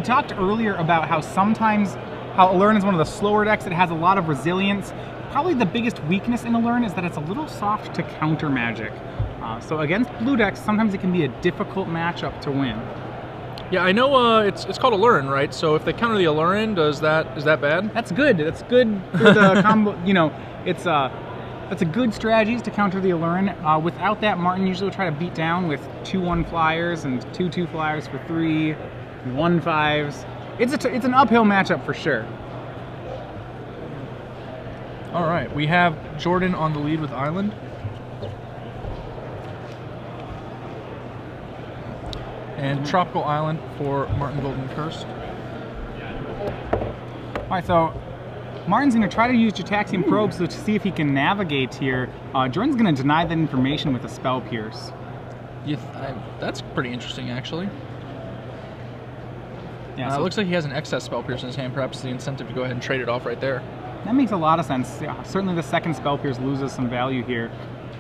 talked earlier about how sometimes Allurin is one of the slower decks. It has a lot of resilience. Probably the biggest weakness in Allurin is that it's a little soft to counter Magic. So against blue decks, sometimes it can be a difficult matchup to win. Yeah, I know it's called Allurin, right? So if they counter the Allurin, is that bad? That's good. That's good for the combo. You know, it's a good strategy to counter the Allurin. Without that, Martin usually will try to beat down with 2/1 flyers and 2/2 flyers for 3, 1/5s. It's an uphill matchup for sure. All right, we have Jordan on the lead with Island. And Tropical Island for Martin Goldman-Kirst. All right, so Martin's going to try to use Gitaxian Probes to see if he can navigate here. Jordan's going to deny that information with a Spell Pierce. Yeah, that's pretty interesting, actually. Yeah, so it looks like he has an excess Spell Pierce in his hand, perhaps the incentive to go ahead and trade it off right there. That makes a lot of sense. Yeah, certainly the second Spell Pierce loses some value here.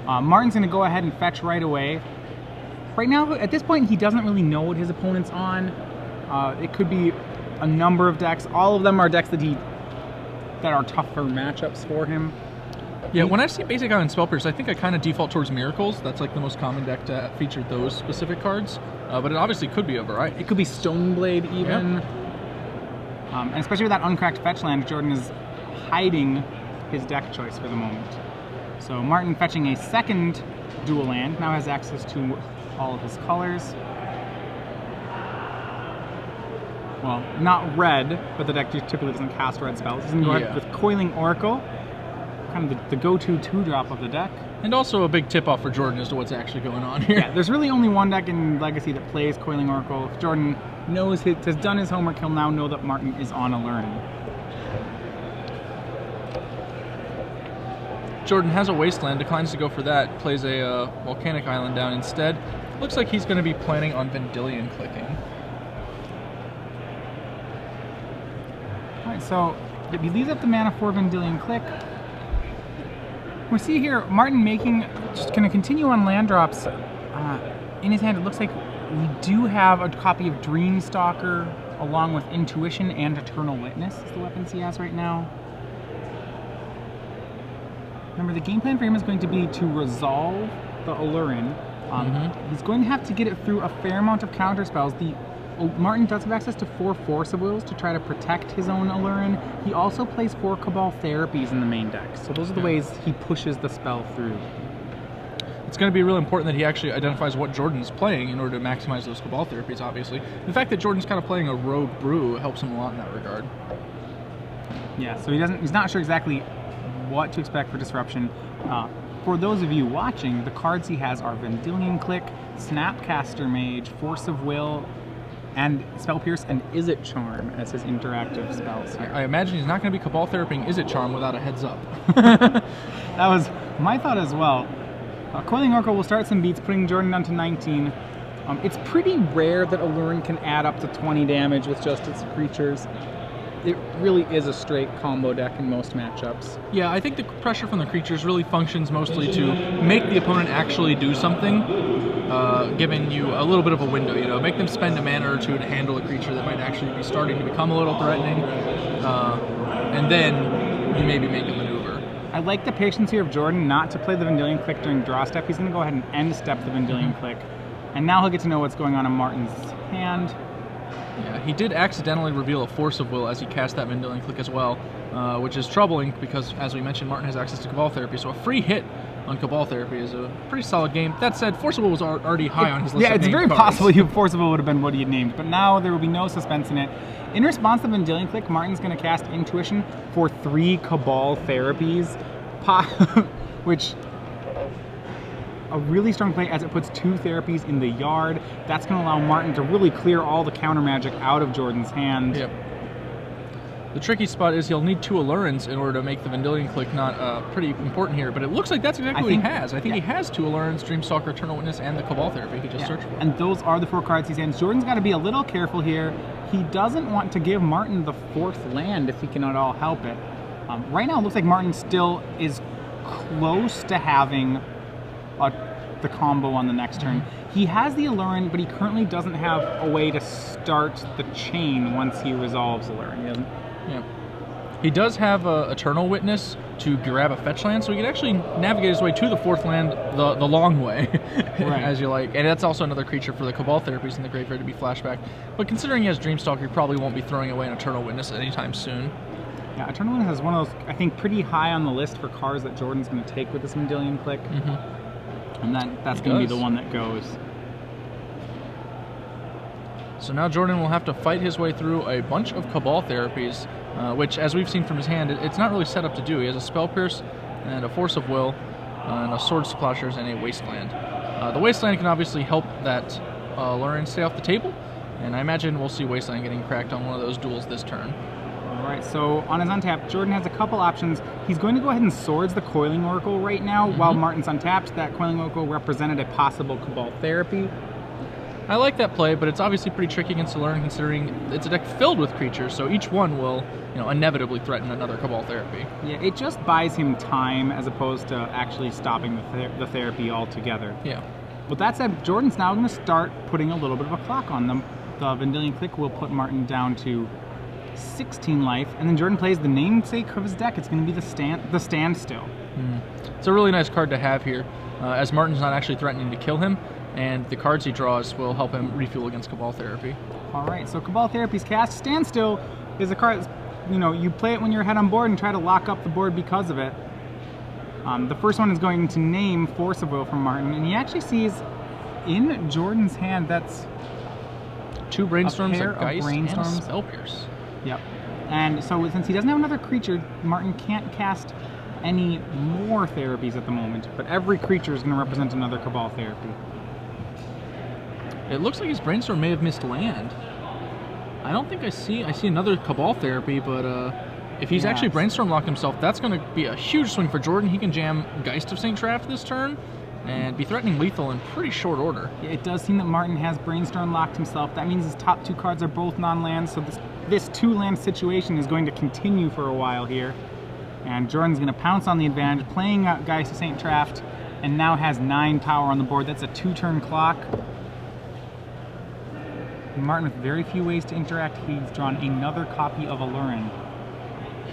Martin's going to go ahead and fetch right away. Right now, at this point, he doesn't really know what his opponent's on. It could be a number of decks. All of them are decks that are tougher matchups for him. Yeah, when I see Basic Island Spell Pierce, I think I kind of default towards Miracles. That's like the most common deck to feature those specific cards. But it obviously could be a variety. It could be Stoneblade even. Yep. And especially with that uncracked fetch land, Jordan is hiding his deck choice for the moment. So Martin fetching a second dual land, now has access to all of his colors. Well, not red, but the deck typically doesn't cast red spells. He's going to go ahead with Coiling Oracle, kind of the go-to 2-drop of the deck. And also a big tip-off for Jordan as to what's actually going on here. Yeah, there's really only one deck in Legacy that plays Coiling Oracle. If Jordan has done his homework, he'll now know that Martin is on Allurin. Jordan has a Wasteland, declines to go for that, plays a Volcanic Island down instead. Looks like he's going to be planning on Vendilion clicking. Alright, so he leaves up the mana for Vendilion click. We see here Martin just going to continue on land drops. In his hand, it looks like we do have a copy of Dreamstalker along with Intuition and Eternal Witness is the weapons he has right now. Remember, the game plan for him is going to be to resolve the Allurin. He's going to have to get it through a fair amount of counter spells. Martin does have access to 4 Force of Wills to try to protect his own Allurin. He also plays 4 Cabal Therapies in the main deck. So those are the ways he pushes the spell through. It's going to be really important that he actually identifies what Jordan's playing in order to maximize those Cabal Therapies, obviously. The fact that Jordan's kind of playing a Rogue Brew helps him a lot in that regard. Yeah, so he's not sure exactly what to expect for Disruption. For those of you watching, the cards he has are Vendilion Click, Snapcaster Mage, Force of Will, and Spell Pierce and Izzet Charm as his interactive spells here. I imagine he's not going to be Cabal Therapying Izzet Charm without a heads up. That was my thought as well. Coiling Oracle will start some beats, putting Jordan down to 19. It's pretty rare that Allurin can add up to 20 damage with just its creatures. It really is a straight combo deck in most matchups. Yeah, I think the pressure from the creatures really functions mostly to make the opponent actually do something, giving you a little bit of a window, you know, make them spend a mana or two to handle a creature that might actually be starting to become a little threatening, and then you maybe make a maneuver. I like the patience here of Jordan not to play the Vendilion Click during draw step. He's going to go ahead and end step the Vendilion Click, and now he'll get to know what's going on in Martin's hand. Yeah, he did accidentally reveal a Force of Will as he cast that Vendilion Click as well, which is troubling because, as we mentioned, Martin has access to Cabal Therapy, so a free hit on Cabal Therapy is a pretty solid game. That said, Force of Will was already high on his list. Yeah, it's very possible Force of Will would have been what he had named, but now there will be no suspense in it. In response to Vendilion Click, Martin's going to cast Intuition for 3 Cabal Therapies, which a really strong play as it puts 2 therapies in the yard. That's going to allow Martin to really clear all the counter magic out of Jordan's hand. Yep. The tricky spot is he'll need 2 Allurins in order to make the Vendilion Click not pretty important here, but it looks like that's exactly what he has. I think he has 2 Allurins, Dreamstalker, Eternal Witness, and the Cabal Therapy he just searched for. And those are the 4 cards he's in. Jordan's got to be a little careful here. He doesn't want to give Martin the 4th land if he can at all help it. Right now it looks like Martin still is close to having the the combo on the next turn. He has the Alluring, but he currently doesn't have a way to start the chain once he resolves Alluring. He doesn't. Yeah. He does have a Eternal Witness to grab a fetch land, so he can actually navigate his way to the 4th land the long way, right. as you like. And that's also another creature for the Cabal Therapies in the graveyard to be flashback. But considering he has Dreamstalker, he probably won't be throwing away an Eternal Witness anytime soon. Yeah, Eternal Witness is one of those, I think, pretty high on the list for cards that Jordan's going to take with this Mendelian Click. And that's going to be the one that goes. So now Jordan will have to fight his way through a bunch of Cabal Therapies, which, as we've seen from his hand, it's not really set up to do. He has a Spell Pierce and a Force of Will, and a Swords to Plowshares, and a Wasteland. The Wasteland can obviously help that Alluring stay off the table, and I imagine we'll see Wasteland getting cracked on one of those duels this turn. Alright, so on his untap, Jordan has a couple options. He's going to go ahead and Swords the Coiling Oracle right now, while Martin's untapped. That Coiling Oracle represented a possible Cabal Therapy. I like that play, but it's obviously pretty tricky against Alluring considering it's a deck filled with creatures, so each one will, inevitably threaten another Cabal Therapy. Yeah, it just buys him time as opposed to actually stopping the therapy altogether. Yeah. With that said, Jordan's now going to start putting a little bit of a clock on them. The Vendilion Click will put Martin down to 16 life, and then Jordan plays the namesake of his deck. It's going to be the Standstill. It's a really nice card to have here, as Martin's not actually threatening to kill him, and the cards he draws will help him refuel against Cabal Therapy. Alright, so Cabal Therapy's cast. Standstill is a card, you play it when you're ahead on board and try to lock up the board because of it. The first one is going to name Force of Will from Martin, and he actually sees in Jordan's hand that's 2 Brainstorms, a a Geist, and a Spell Pierce. Yep. And so since he doesn't have another creature, Martin can't cast any more therapies at the moment, but every creature is going to represent another Cabal Therapy. It looks like his Brainstorm may have missed land. I don't think I see another Cabal Therapy, but if he's actually Brainstorm locked himself, that's going to be a huge swing for Jordan. He can jam Geist of St. Traft this turn and be threatening lethal in pretty short order. Yeah, it does seem that Martin has Brainstorm locked himself. That means his top 2 cards are both non-lands, so this 2-land situation is going to continue for a while here. And Jordan's going to pounce on the advantage, playing Geist of St. Traft, and now has 9 power on the board. That's a 2-turn clock. Martin with very few ways to interact. He's drawn another copy of Alluring.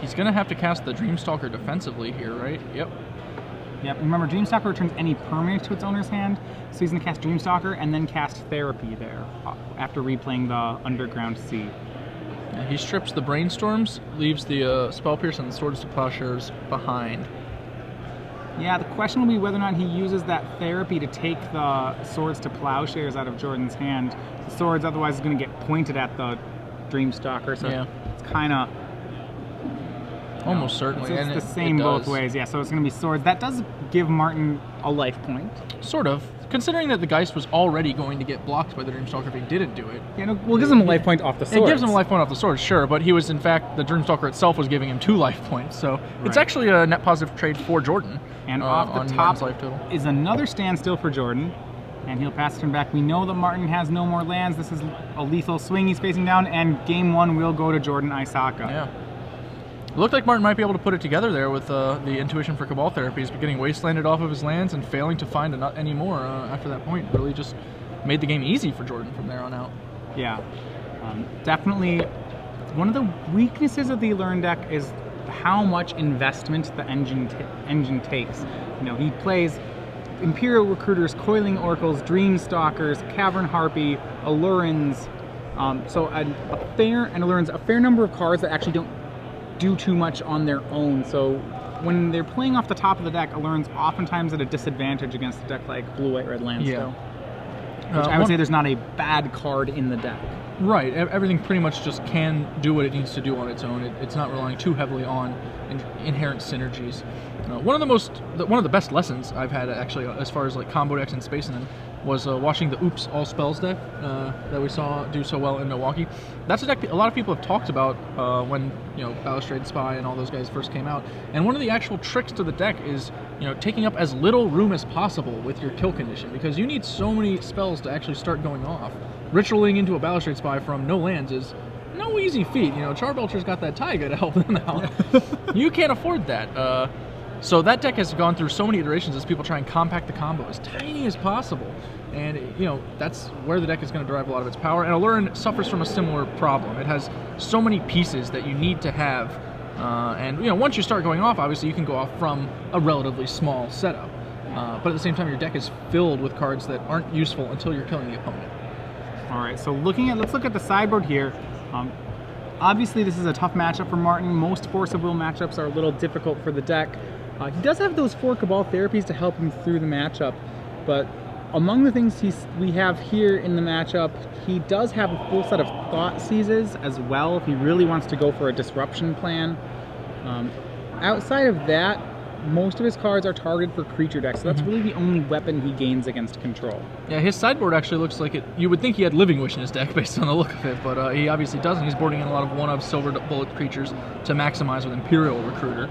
He's going to have to cast the Dreamstalker defensively here, right? Yep. Yep, remember Dreamstalker returns any permanent to its owner's hand, so he's going to cast Dreamstalker and then cast Therapy there, after replaying the Underground Sea. Yeah, he strips the Brainstorms, leaves the Spell Pierce and the Swords to Plowshares behind. Yeah, the question will be whether or not he uses that Therapy to take the Swords to Plowshares out of Jordan's hand. The Swords otherwise is going to get pointed at the Dreamstalker, so it's kind of... Almost certainly. It's the same both ways, yeah, so it's going to be Swords. That does give Martin a life point. Sort of. Considering that the Geist was already going to get blocked by the Dreamstalker if he didn't do it. Yeah, no, well, it gives him a life point off the Swords. It gives him a life point off the Swords, sure, but he was, in fact, the Dreamstalker itself was giving him 2 life points, so it's actually a net positive trade for Jordan. And off the top is another Standstill for Jordan, and he'll pass it back. We know that Martin has no more lands. This is a lethal swing he's facing down, and game 1 will go to Jordan Aisaka. Yeah. It looked like Martin might be able to put it together there with the intuition for Cabal Therapies, but getting wastelanded off of his lands and failing to find any more after that point really just made the game easy for Jordan from there on out. Yeah, definitely. One of the weaknesses of the Alluring deck is how much investment the engine takes. He plays Imperial Recruiters, Coiling Oracles, Dreamstalkers, Cavern Harpy, Allurins. So Allurins, a fair number of cards that actually don't do too much on their own. So when they're playing off the top of the deck, Allurins's oftentimes at a disadvantage against a deck like Blue, White, Red Landstill. Which I would say there's not a bad card in the deck. Right. Everything pretty much just can do what it needs to do on its own. It's not relying too heavily on inherent synergies. One of the best lessons I've had actually, as far as like combo decks and spacing them, was watching the Oops All Spells deck that we saw do so well in Milwaukee. That's a deck a lot of people have talked about when Balustrade Spy and all those guys first came out. And one of the actual tricks to the deck is taking up as little room as possible with your kill condition, because you need so many spells to actually start going off. Ritualing into a Balustrade Spy from no lands is no easy feat. Charbelcher's got that Taiga to help them out. You can't afford that. So that deck has gone through so many iterations as people try and compact the combo as tiny as possible. And, you know, that's where the deck is going to derive a lot of its power. And Allurin suffers from a similar problem. It has so many pieces that you need to have. And, you know, once you start going off, obviously you can go off from a relatively small setup. But at the same time, your deck is filled with cards that aren't useful until you're killing the opponent. All right, so let's look at the sideboard here. Obviously, this is a tough matchup for Martin. Most Force of Will matchups are a little difficult for the deck. He does have those 4 Cabal therapies to help him through the matchup, but among the things we have here in the matchup, he does have a full set of Thought Seizes as well if he really wants to go for a disruption plan. Outside of that, most of his cards are targeted for creature decks, so that's really the only weapon he gains against control. Yeah, his sideboard actually looks like it. You would think he had Living Wish in his deck based on the look of it, but he obviously doesn't. He's boarding in a lot of 1-of Silver Bullet creatures to maximize with Imperial Recruiter.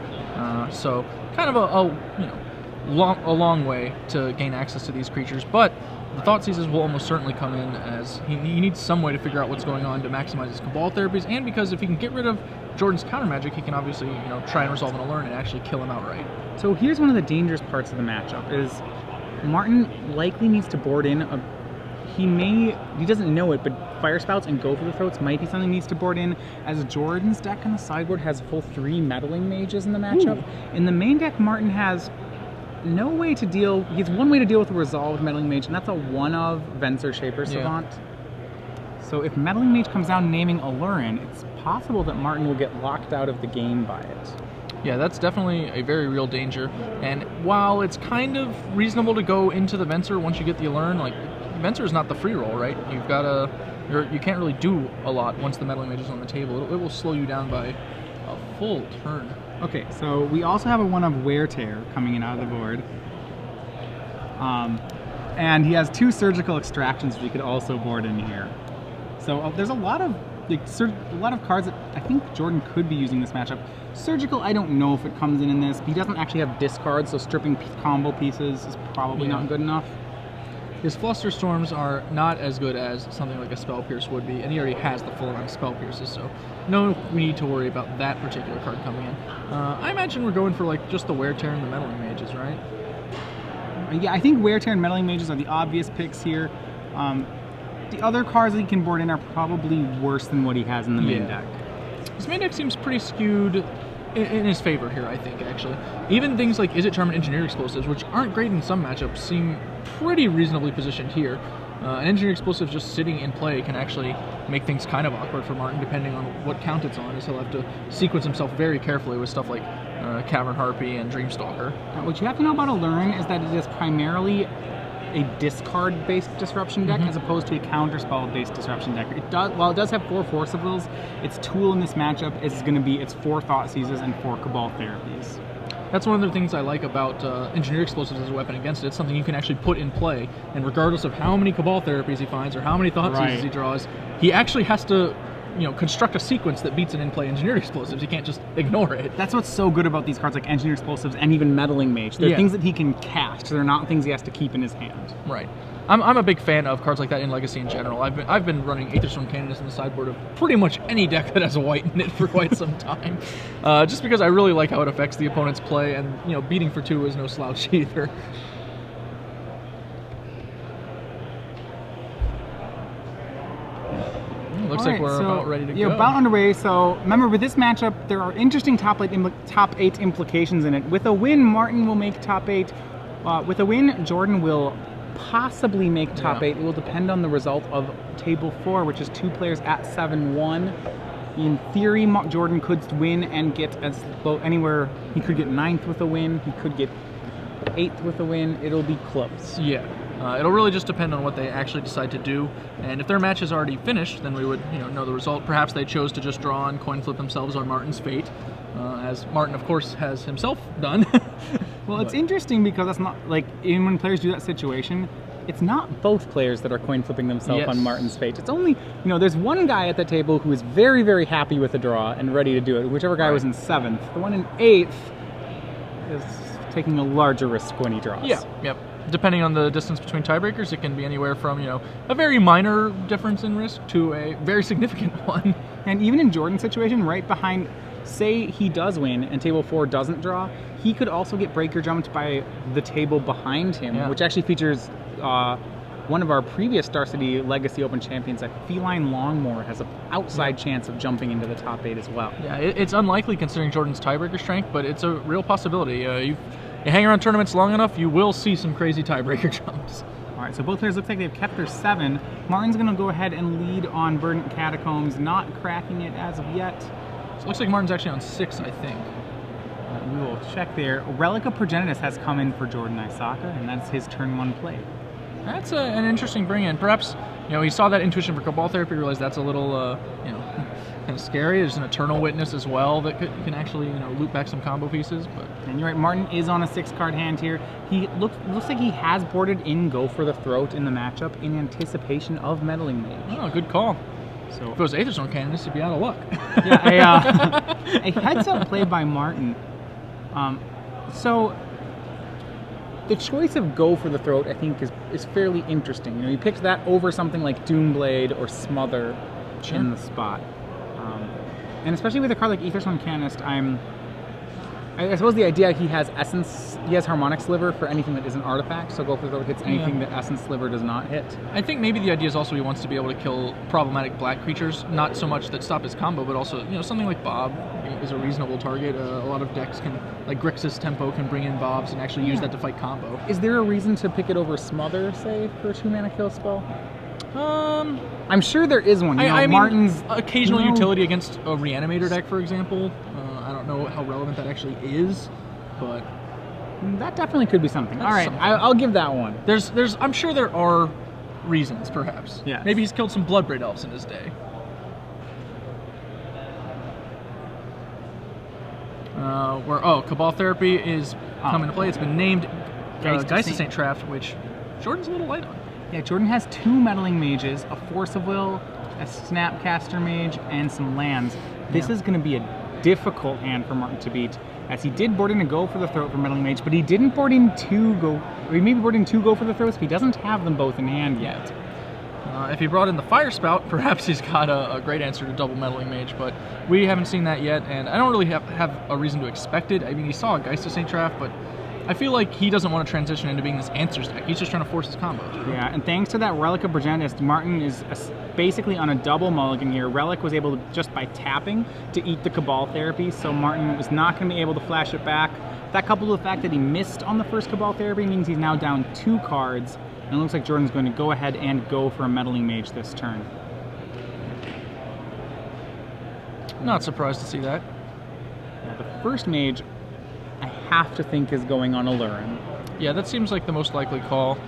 So kind of a long way to gain access to these creatures, but the Thought Seizes will almost certainly come in as he needs some way to figure out what's going on to maximize his Cabal therapies, and because if he can get rid of Jordan's counter magic, he can obviously, you know, try and resolve an Allurin and actually kill him outright. So here's one of the dangerous parts of the matchup is Martin likely needs to board in he doesn't know it, but Fire Spouts and Go for the Throats might be something he needs to board in, as Jordan's deck on the sideboard has full 3 Meddling Mages in the matchup. Ooh. In the main deck, Martin has no way to deal. He has one way to deal with a resolved Meddling Mage, and that's a 1-of Venser Shaper Savant. So if Meddling Mage comes down naming Allurin, it's possible that Martin will get locked out of the game by it. Yeah, that's definitely a very real danger. And while it's kind of reasonable to go into the Venser once you get the Allurin, like, Venser is not the free roll, right? You've got you can't really do a lot once the Meddling Mage is on the table. It will slow you down by a full turn. Okay, so we also have a 1-of Wear Tear coming in out of the board. And he has 2 Surgical Extractions that he could also board in here. So there's a lot of cards that I think Jordan could be using this matchup. Surgical, I don't know if it comes in this. He doesn't actually have discards, so stripping combo pieces is probably not good enough. His Flusterstorms are not as good as something like a Spell Pierce would be, and he already has the full amount of Spell Pierces, so no need to worry about that particular card coming in. I imagine we're going for like just the Wear Tear and the Meddling Mages, right? Yeah, I think Wear Tear and Meddling Mages are the obvious picks here. The other cards that he can board in are probably worse than what he has in the main deck. His main deck seems pretty skewed in his favor here, I think, actually. Even things like Is It Charm and Engineer Explosives, which aren't great in some matchups, seem pretty reasonably positioned here. An Engineer Explosive just sitting in play can actually make things kind of awkward for Martin, depending on what count it's on, as he'll have to sequence himself very carefully with stuff like Cavern Harpy and Dreamstalker. What you have to know about Allurin is that it is primarily a discard-based disruption deck as opposed to a counterspell-based disruption deck. While it does have 4 Force of Wills, its tool in this matchup is going to be its 4 Thought Seizes and 4 Cabal Therapies. That's one of the things I like about Engineer Explosives as a weapon against it. It's something you can actually put in play, and regardless of how many Cabal Therapies he finds or how many Thought Seizes he draws, he actually has to, you know, construct a sequence that beats an in-play Engineer Explosives. You can't just ignore it. That's what's so good about these cards like Engineer Explosives and even Meddling Mage. They're things that he can cast. They're not things he has to keep in his hand. Right. I'm a big fan of cards like that in Legacy in general. I've been running Aetherstorm Canonist in the sideboard of pretty much any deck that has a white in it for quite some time. Just because I really like how it affects the opponent's play, and, you know, beating for 2 is no slouch either. Looks like we're about ready to go. Yeah, about underway. So remember, with this matchup, there are interesting top 8 implications in it. With a win, Martin will make top 8. With a win, Jordan will possibly make top 8. It will depend on the result of Table 4, which is 2 players at 7-1. In theory, Jordan could win and get as low anywhere. He could get 9th with a win. He could get 8th with a win. It'll be close. Yeah. It'll really just depend on what they actually decide to do, and if their match is already finished, then we would, know the result. Perhaps they chose to just draw and coin flip themselves on Martin's fate, as Martin, of course, has himself done. Well, it's interesting because that's not like when players do that situation. It's not both players that are coin flipping themselves on Martin's fate. It's only, there's one guy at the table who is very, very happy with the draw and ready to do it. Whichever guy was in 7th. The one in 8th is taking a larger risk when he draws. Yeah. Yep. Depending on the distance between tiebreakers, it can be anywhere from, a very minor difference in risk to a very significant one. And even in Jordan's situation, right behind, say he does win and Table 4 doesn't draw, he could also get breaker jumped by the table behind him, which actually features one of our previous Star City Legacy Open champions, a Feline Longmore, has an outside chance of jumping into the top 8 as well. Yeah, it's unlikely considering Jordan's tiebreaker strength, but it's a real possibility. You hang around tournaments long enough, you will see some crazy tiebreaker jumps. All right, so both players looks like they've kept their 7. Martin's going to go ahead and lead on Verdant Catacombs, not cracking it as of yet. So it looks like Martin's actually on 6, I think. We will check there. Relic of Progenitus has come in for Jordan Aisaka, and that's his turn 1 play. That's an interesting bring-in. Perhaps, he saw that intuition for Cabal Therapy, realized that's a little, kind of scary. There's an Eternal Witness as well that can actually, loop back some combo pieces. But and you're right, Martin is on a 6-card hand here. He looks like he has boarded in Go for the Throat in the matchup in anticipation of Meddling Mage. Oh, good call. So if it was Aether Stone Canonist, he'd be out of luck. Yeah, a heads-up play by Martin. So the choice of Go for the Throat, I think, is fairly interesting. He picked that over something like Doomblade or Smother in the spot. And especially with a card like Aetherstone Canist, I suppose the idea he has Harmonic Sliver for anything that isn't artifact, so Go for the Throat hits anything that Essence Sliver does not hit. I think maybe the idea is also he wants to be able to kill problematic black creatures, not so much that stop his combo, but also, something like Bob is a reasonable target. A lot of decks like Grixis Tempo can bring in Bobs and actually use that to fight combo. Is there a reason to pick it over Smother, say, for a 2-mana kill spell? I'm sure there is one. I Martin's mean, occasional utility against a Reanimator deck, for example. I don't know how relevant that actually is, but that definitely could be something. All right, I'll give that one. I'm sure there are reasons, perhaps. Yeah. Maybe he's killed some Bloodbraid Elves in his day. Cabal Therapy is coming to play. It's been named Geist of St. Traft, which Jordan's a little light on. Yeah, Jordan has 2 Meddling Mages, a Force of Will, a Snapcaster Mage, and some lands. This is going to be a difficult hand for Martin to beat, as he did board in a Go for the Throat for Meddling Mage, but he didn't board in 2 Go, or he maybe boarded in 2 Go for the Throats, but he doesn't have them both in hand yet. If he brought in the Fire Spout, perhaps he's got a great answer to double Meddling Mage, but we haven't seen that yet, and I don't really have a reason to expect it. I mean, he saw a Geist of St. Traft, but I feel like he doesn't want to transition into being this answers deck. He's just trying to force his combos. Yeah, and thanks to that Relic of Progenitus, Martin is basically on a double mulligan here. Relic was able to, just by tapping, to eat the Cabal Therapy, so Martin was not going to be able to flash it back. That coupled with the fact that he missed on the first Cabal Therapy means he's now down 2 cards, and it looks like Jordan's going to go ahead and go for a Meddling Mage this turn. Not surprised to see that. Now, the first Mage, I have to think, is going on Alurin. Yeah, that seems like the most likely call.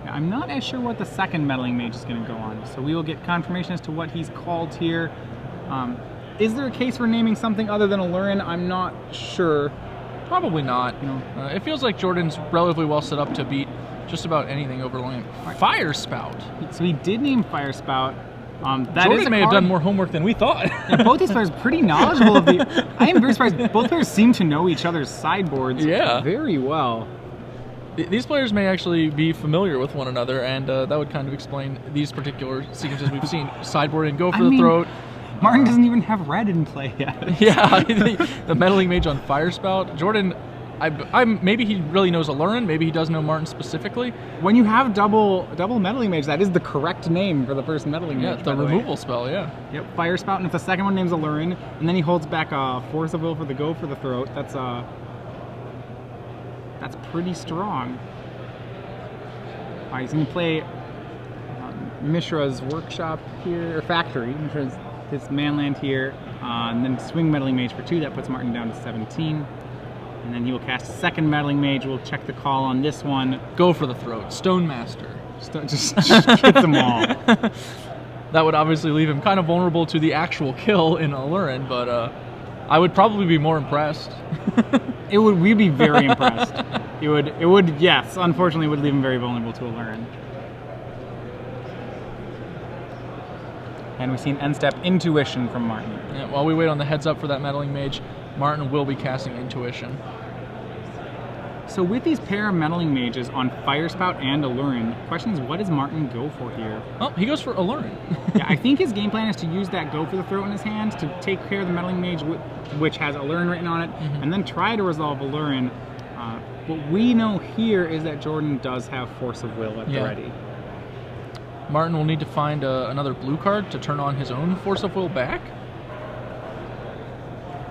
I'm not as sure what the second Meddling Mage is going to go on, so we will get confirmation as to what he's called here. Is there a case for naming something other than Alurin? I'm not sure. Probably not. It feels like Jordan's relatively well set up to beat just about anything over land. Fire Spout. So he did name Fire Spout. Jordan may have done more homework than we thought. Yeah, both these players are pretty knowledgeable of the... I am very surprised. Both players seem to know each other's sideboards very well. These players may actually be familiar with one another, and that would kind of explain these particular sequences we've seen. Sideboard and Go for the Throat. Martin doesn't even have red in play yet. Yeah, the Meddling Mage on Fire Spout. Jordan... maybe he really knows Alurin, maybe he does know Martin specifically. When you have double Meddling Mage, that is the correct name for the first Meddling Mage. Yeah, the removal spell, yeah. Yep, Fire Spout, and if the second one names Alurin, and then he holds back a Force of Will for the Go for the Throat, that's pretty strong. All right, he's going to play Mishra's Workshop here, or Factory, Mishra's his manland here, and then swing Meddling Mage for 2, that puts Martin down to 17. And then he will cast a second Meddling Mage. We'll check the call on this one. Go for the Throat. Stone Master. Just get them all. That would obviously leave him kind of vulnerable to the actual kill in Alurin, but I would probably be more impressed. We'd be very impressed. It would, yes, unfortunately, it would leave him very vulnerable to Alurin. And we've seen end step Intuition from Martin. Yeah, while we wait on the heads up for that Meddling Mage, Martin will be casting Intuition. So with these pair of meddling mages on Fire Spout and Allurin, the question is, what does Martin go for here? Oh, he goes for Allurin. Yeah, I think his game plan is to use that Go for the Throat in his hand to take care of the meddling mage, which has Allurin written on it, and then try to resolve Allurin. What we know here is that Jordan does have Force of Will at the ready. Martin will need to find another blue card to turn on his own Force of Will back.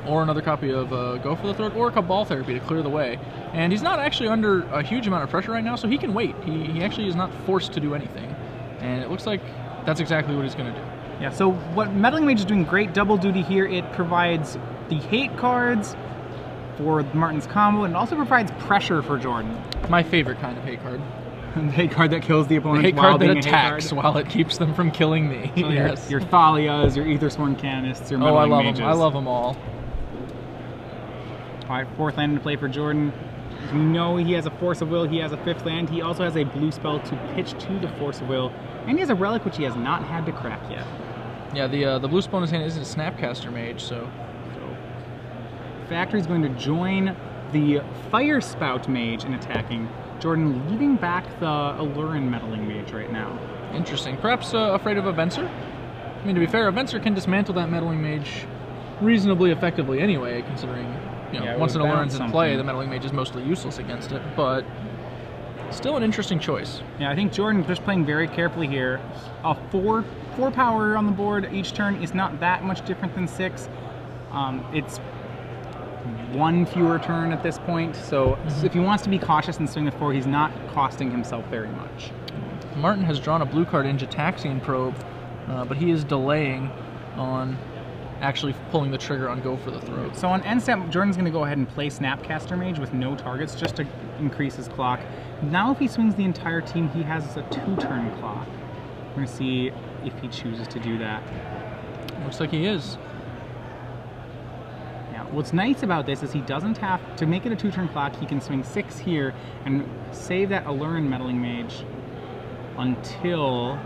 Or another copy of Go for the Throat, or Cabal Therapy to clear the way. And he's not actually under a huge amount of pressure right now, so he can wait. He actually is not forced to do anything. And it looks like that's exactly what he's going to do. Yeah, so what Meddling Mage is doing great double duty here. It provides the hate cards for Martin's combo, and it also provides pressure for Jordan. My favorite kind of hate card. The hate card that kills the opponent The hate while card that being attacks a hate while it keeps them from killing me. So yes. Your Thalias, your Aethersworn Canists, your Meddling Mages. I love them all. All right, 4th land to play for Jordan. We know he has a Force of Will. He has a 5th land. He also has a blue spell to pitch to the Force of Will. And he has a Relic, which he has not had to crack yet. Yeah, the blue spell in his hand is a Snapcaster Mage, so Factory's going to join the Fire Spout Mage in attacking. Jordan leading back the Allurin Meddling Mage right now. Interesting. Perhaps afraid of a Venser? I mean, to be fair, a Venser can dismantle that Meddling Mage reasonably effectively anyway, considering... once an Allurin's in play, the Meddling Mage is mostly useless against it, but still an interesting choice. Yeah, I think Jordan just playing very carefully here. A 4 power on the board each turn is not that much different than 6. It's 1 fewer turn at this point, so if he wants to be cautious and swing the 4, he's not costing himself very much. Martin has drawn a blue card in Jataxian Probe, but he is delaying on actually pulling the trigger on Go for the Throat. So on end step, Jordan's going to go ahead and play Snapcaster Mage with no targets just to increase his clock. Now if he swings the entire team, he has a 2-turn clock. We're going to see if he chooses to do that. Looks like he is. Yeah, what's nice about this is he doesn't have to make it a 2-turn clock. He can swing 6 here and save that Allurin Meddling Mage until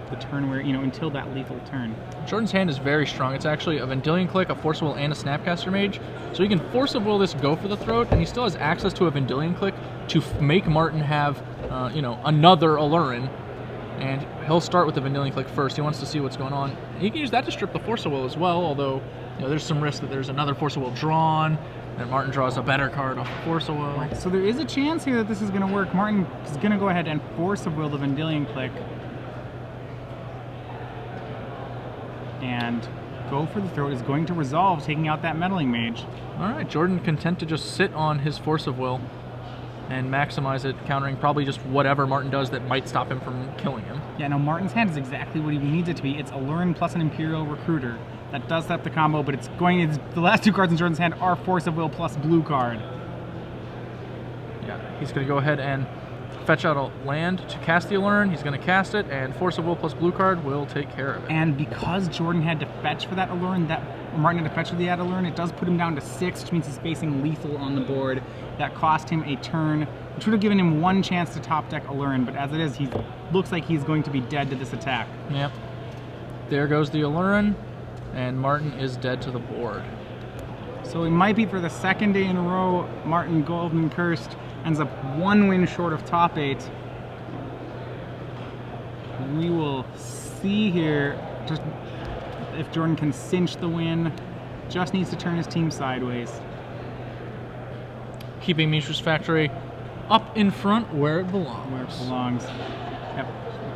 the turn where, until that lethal turn. Jordan's hand is very strong. It's actually a Vendilion Click, a Force of Will, and a Snapcaster Mage. So he can Force of Will this Go for the Throat, and he still has access to a Vendilion Click to make Martin have, another Allurin. And he'll start with the Vendilion Click first. He wants to see what's going on. He can use that to strip the Force of Will as well, although there's some risk that there's another Force of Will drawn, and Martin draws a better card off the Force of Will. Right, so there is a chance here that this is going to work. Martin is going to go ahead and Force of Will the Vendilion Click. And Go for the Throat is going to resolve, taking out that Meddling Mage. All right, Jordan content to just sit on his Force of Will and maximize it, countering probably just whatever Martin does that might stop him from killing him. Yeah, no, Martin's hand is exactly what he needs it to be. It's Allurin plus an Imperial Recruiter. That does set up the combo, but the last 2 cards in Jordan's hand are Force of Will plus blue card. Yeah, he's going to go ahead and fetch out a land to cast the Allurin. He's going to cast it, and Force of Will plus blue card will take care of it. And because Jordan had to fetch for that Allurin, Martin had to fetch for the Allurin, it does put him down to 6, which means he's facing lethal on the board. That cost him a turn, which would have given him 1 chance to top deck Allurin, but as it is, he looks like he's going to be dead to this attack. Yep. There goes the Allurin, and Martin is dead to the board. So it might be for the 2nd day in a row, Martin Goldman-Kirst ends up 1 win short of top 8. We will see here just if Jordan can cinch the win. Just needs to turn his team sideways. Keeping Mishra's Factory up in front where it belongs. Where it belongs. Yep.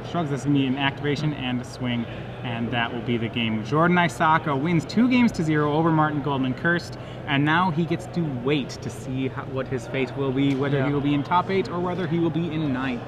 Shrugs, this is going to be an activation and a swing, and that will be the game. Jordan Aisaka wins 2-0 over Martin Goldman-Kirst, and now he gets to wait to see what his fate will be, whether he will be in top 8 or whether he will be in 9th.